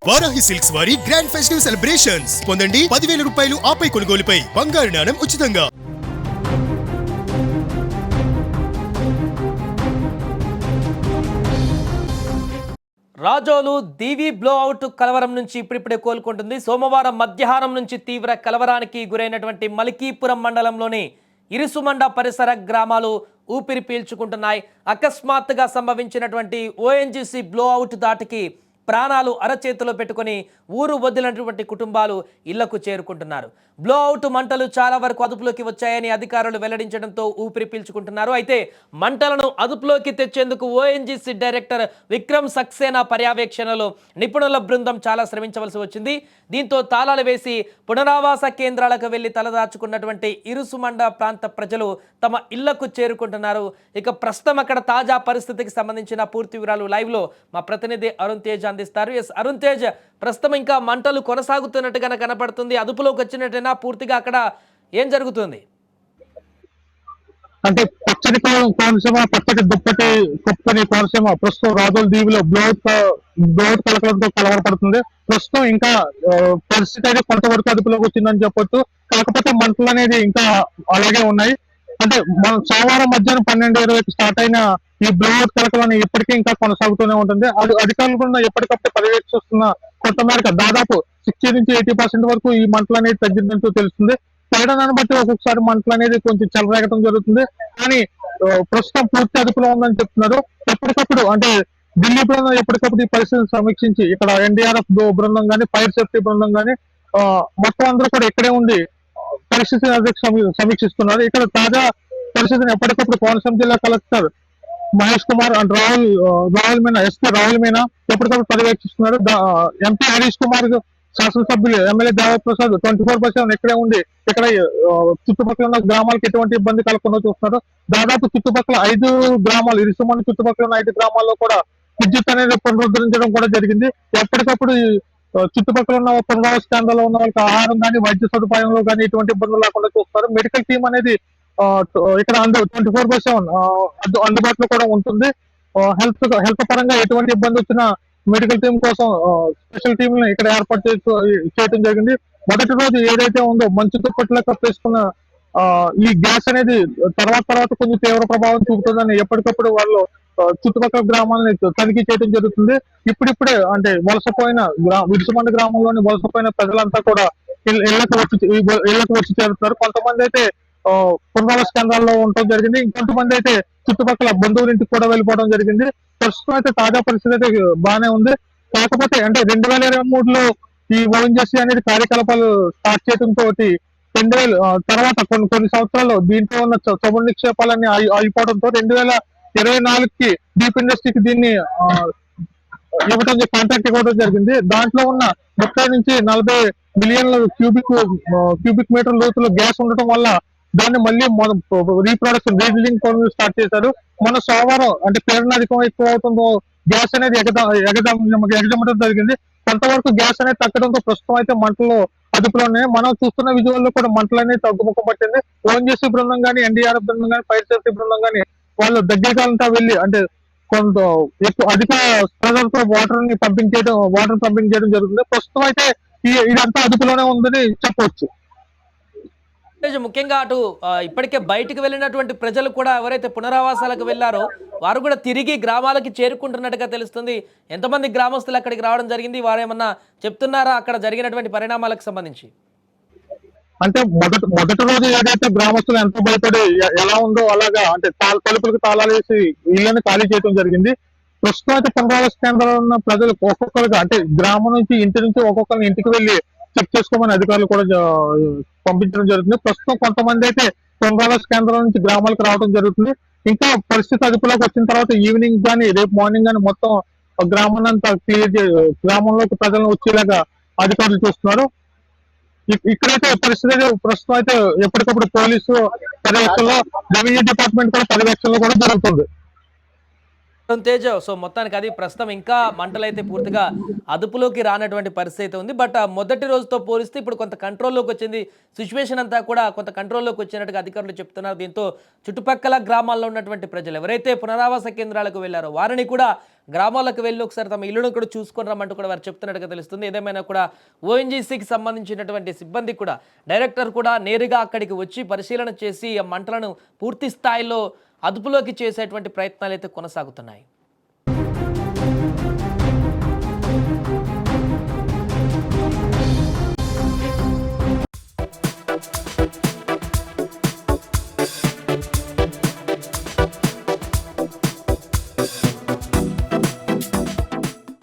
Varahi silks వారి grand festive celebrations పొందండి 10,000 రూపాయలు ఆపై కొనుగోలుపై బంగారు నాణెం ఉచితంగా. రాజోలు దీవి బ్లోఅవుట్ కలవరం నుంచి ఇప్పుడిప్పుడే కోలుకుంటుంది. సోమవారం మధ్యాహ్నం నుంచి తీవ్ర కలవరానికి గురైనటువంటి మలికీపురం మండలంలోని ఇరుసుమండ పరిసర గ్రామాలు ఊపిరి పీల్చుకుంటున్నాయి. అకస్మాత్తుగా సంభవించినటువంటి ఓఎన్జీసీ బ్లోఅవుట్ దాటికి ప్రాణాలు అరచేతిలో పెట్టుకొని ఊరు వదిలినటువంటి కుటుంబాలు ఇళ్లకు చేరుకుంటున్నారు. బ్లోఅవుట్ మంటలు చాలా వరకు అదుపులోకి వచ్చాయని అధికారులు వెల్లడించడంతో ఊపిరి పీల్చుకుంటున్నారు. అయితే మంటలను అదుపులోకి తెచ్చేందుకు ఓఎన్జీసీ డైరెక్టర్ విక్రమ్ సక్సేనా పర్యవేక్షణలో నిపుణుల బృందం చాలా శ్రమించవలసి వచ్చింది. దీంతో తాళాలు వేసి పునరావాస కేంద్రాలకు వెళ్లి తలదాచుకున్నటువంటి ఇరుసుమండ ప్రాంత ప్రజలు తమ ఇళ్లకు చేరుకుంటున్నారు. ఇక ప్రస్తుతం అక్కడ తాజా పరిస్థితికి సంబంధించిన పూర్తి వివరాలు లైవ్ లో మా ప్రతినిధి అరుణ్ తేజ్ అందిస్తారు. ఎస్ అరుణ్ తేజ్, ప్రస్తుతం ఇంకా మంటలు కొనసాగుతున్నట్టుగా కనపడుతుంది. అదుపులోకి వచ్చినట్టేనా? పూర్తిగా అక్కడ ఏం జరుగుతుంది? అంటే పచ్చడి కోనసీమ, పచ్చడి దుప్పటి కుప్పని కోనసీమ ప్రస్తుతం రాజోల దీవిలో బ్లోఅవుట్ కలకలంతో కలవరపడుతుంది. ప్రస్తుతం ఇంకా పరిస్థితి అయితే కొంతవరకు అదుపులోకి వచ్చిందని చెప్పొచ్చు. కాకపోతే మంటలు అనేది ఇంకా అలాగే ఉన్నాయి. అంటే మనం సోమవారం మధ్యాహ్నం 12:20కి స్టార్ట్ అయిన ఈ బ్లోఅవుట్ కలకలం ఇప్పటికీ ఇంకా కొనసాగుతూనే ఉంటుంది. అది అధికారులు కూడా ఎప్పటికప్పుడు పర్యవేక్షిస్తున్న కొంత మేరకు దాదాపు 60 నుంచి 80% వరకు ఈ మంటలు అనేది తగ్గిందంటూ తెలుస్తుంది. తగ్గడాన్ని బట్టి ఒక్కొక్కసారి మంటలు అనేది కొంచెం చెలరేగడం జరుగుతుంది. కానీ ప్రస్తుతం పూర్తి అదుపులో ఉందని చెప్తున్నారు. ఎప్పటికప్పుడు అంటే ఢిల్లీ బృందం ఎప్పటికప్పుడు ఈ పరిస్థితిని సమీక్షించి ఇక్కడ ఎన్డీఆర్ఎఫ్ బృందం కానీ, ఫైర్ సేఫ్టీ బృందం కానీ మొత్తం అందరూ కూడా ఇక్కడే ఉండి పరిస్థితిని సమీక్షిస్తున్నారు. ఇక్కడ తాజా పరిస్థితిని ఎప్పటికప్పుడు కోనసీమ జిల్లా collector Mahesh Kumar and Rahul Meena, SP Rahul Meena ఎప్పటికప్పుడు పర్యవేక్షిస్తున్నారు. ఎంపీ హరీష్ కుమార్, శాసనసభ్యులు ఎమ్మెల్యే దేవప్రసాద్ 24/7 ఇక్కడే ఉండి ఇక్కడ చుట్టుపక్కల ఉన్న గ్రామాలకు ఎటువంటి ఇబ్బంది కలగకుండా చూస్తున్నారు. దాదాపు చుట్టుపక్కల 5 గ్రామాలు, ఇరుసుమండ చుట్టుపక్కల ఉన్న 5 గ్రామాల్లో కూడా విద్యుత్ అనేది పునరుద్ధరించడం కూడా జరిగింది. ఎప్పటికప్పుడు చుట్టుపక్కల ఉన్న పునరావాస కేంద్రాల్లో ఉన్న వాళ్ళకి ఆహారం కానీ, వైద్య సదుపాయంలో కానీ ఎటువంటి ఇబ్బందులు లేకుండా చూస్తారు. మెడికల్ టీం అనేది ఇక్కడ 24/7 అందుబాటులో కూడా ఉంటుంది. హెల్త్ పరంగా ఎటువంటి ఇబ్బంది వచ్చినా మెడికల్ టీం కోసం స్పెషల్ టీం ఇక్కడ ఏర్పాటు చేయడం జరిగింది. మొదటి రోజు ఏదైతే ఉందో మంచు దుప్పట్లో కప్పేసుకున్న ఈ గ్యాస్ అనేది తర్వాత కొంచెం తీవ్ర ప్రభావం చూపుతుందని ఎప్పటికప్పుడు వాళ్ళు చుట్టుపక్కల గ్రామాలని తనిఖీ చేయడం జరుగుతుంది. ఇప్పుడిప్పుడే అంటే వలసపోయిన విరుసుమండ గ్రామంలోని వలసపోయిన ప్రజలంతా కూడా ఇళ్లకు వచ్చి చేరుతున్నారు. కొంతమంది అయితే పునరావాస కేంద్రాల్లో ఉండటం జరిగింది. ఇంకొంతమంది అయితే చుట్టుపక్కల బంధువుల ఇంటికి కూడా వెళ్ళిపోవడం జరిగింది. ప్రస్తుతం అయితే తాజా పరిస్థితి అయితే బాగానే ఉంది. కాకపోతే అంటే 2023లో ఈ ఓఎన్జీసీ అనేది కార్యకలాపాలు స్టార్ట్ చేయడంతో 2000 తర్వాత కొన్ని సంవత్సరాల్లో దీంట్లో ఉన్న చమురు నిక్షేపాలన్నీ ఆగిపోవడంతో 2024కి డీప్ ఇండస్ట్రీకి దీన్ని కాంట్రాక్ట్ ఇవ్వడం జరిగింది. దాంట్లో ఉన్న 30 నుంచి 40 మిలియన్ల క్యూబిక్ మీటర్ లోతులో గ్యాస్ ఉండటం వల్ల దాన్ని మళ్ళీ రీప్రొడక్షన్ రీబిల్డింగ్ పనులు స్టార్ట్ చేశారు. మన సోమవారం అంటే ప్రేరణ అధికం ఎక్కువ అవుతుందో గ్యాస్ అనేది ఎగదమ్మడం జరిగింది. కొంతవరకు గ్యాస్ అనేది తగ్గడంతో ప్రస్తుతం అయితే మంటలు అదుపులోనే. మనం చూస్తున్న విజువల్లో కూడా మంటలు అనేది తగ్గుముఖం పట్టింది. ఓఎన్జీసీ బృందం కానీ, ఎన్డీఆర్ఎఫ్ బృందం కానీ, ఫైర్ సేఫ్టీ బృందం కానీ వాళ్ళు దగ్గరగా వెళ్ళి అంటే కొంత ఎక్కువ అధిక ప్రెజర్ తో వాటర్ పంపింగ్ చేయడం జరుగుతుంది. ప్రస్తుతం అయితే ఇదంతా అదుపులోనే ఉందని చెప్పవచ్చు. ముఖ్యంగా అటు ఇప్పటికే బయటకు వెళ్ళినటువంటి ప్రజలు కూడా ఎవరైతే పునరావాసాలకు వెళ్లారో వారు కూడా తిరిగి గ్రామాలకి చేరుకుంటున్నట్టుగా తెలుస్తుంది. ఎంతమంది గ్రామస్తులు అక్కడికి రావడం జరిగింది? వారు ఏమన్నా చెప్తున్నారా అక్కడ జరిగినటువంటి పరిణామాలకు సంబంధించి? అంటే మొదటి రోజు ఏదైతే గ్రామస్తులు ఎంతో భయపడి ఎలా ఉందో అలాగా అంటే తలుపులకు తాళాలు వేసి ఇళ్లను ఖాళీ చేయడం జరిగింది. ప్రస్తుతం అయితే పునరావాస కేంద్రాల్లో ఉన్న ప్రజలు ఒక్కొక్కరుగా అంటే గ్రామం నుంచి ఇంటి నుంచి ఒక్కొక్కరిని ఇంటికి వెళ్ళి చెక్ చేసుకోమని అధికారులు కూడా పంపించడం జరుగుతుంది. ప్రస్తుతం కొంతమంది అయితే పునరావాస కేంద్రాల నుంచి గ్రామాలకు రావడం జరుగుతుంది. ఇంకా పరిస్థితి అదుపులోకి వచ్చిన తర్వాత ఈవినింగ్ కానీ రేపు మార్నింగ్ కానీ మొత్తం గ్రామాన్ని అంతా గ్రామంలోకి ప్రజలను వచ్చేలాగా అధికారులు చూస్తున్నారు. ఇక్కడైతే పరిస్థితి ప్రస్తుతం అయితే ఎప్పటికప్పుడు పోలీసు పర్యవేక్షణలో, రెవెన్యూ డిపార్ట్మెంట్ కూడా పర్యవేక్షణలో కూడా జరుగుతుంది. తేజ, సో మొత్తానికి అది ప్రస్తుతం ఇంకా మంటలైతే పూర్తిగా అదుపులోకి రానటువంటి పరిస్థితి ఉంది. బట్ మొదటి రోజుతో పోలిస్తే ఇప్పుడు కొంత కంట్రోల్లోకి వచ్చింది. సిచ్యువేషన్ అంతా కూడా కొంత కంట్రోల్లోకి వచ్చినట్టుగా అధికారులు చెప్తున్నారు. దీంతో చుట్టుపక్కల గ్రామాల్లో ఉన్నటువంటి ప్రజలు ఎవరైతే పునరావాస కేంద్రాలకు వెళ్లారో వారిని కూడా గ్రామాలకు వెళ్ళి ఒకసారి తమ ఇల్లును కూడా చూసుకొని రమ్మంటూ కూడా వారు చెప్తున్నట్టుగా తెలుస్తుంది. ఏదేమైనా కూడా ఓఎన్జీసీకి సంబంధించినటువంటి సిబ్బంది కూడా, డైరెక్టర్ కూడా నేరుగా అక్కడికి వచ్చి పరిశీలన చేసి ఆ మంటలను పూర్తి స్థాయిలో అదుపులోకి చేసేటువంటి ప్రయత్నాలు అయితే కొనసాగుతున్నాయి.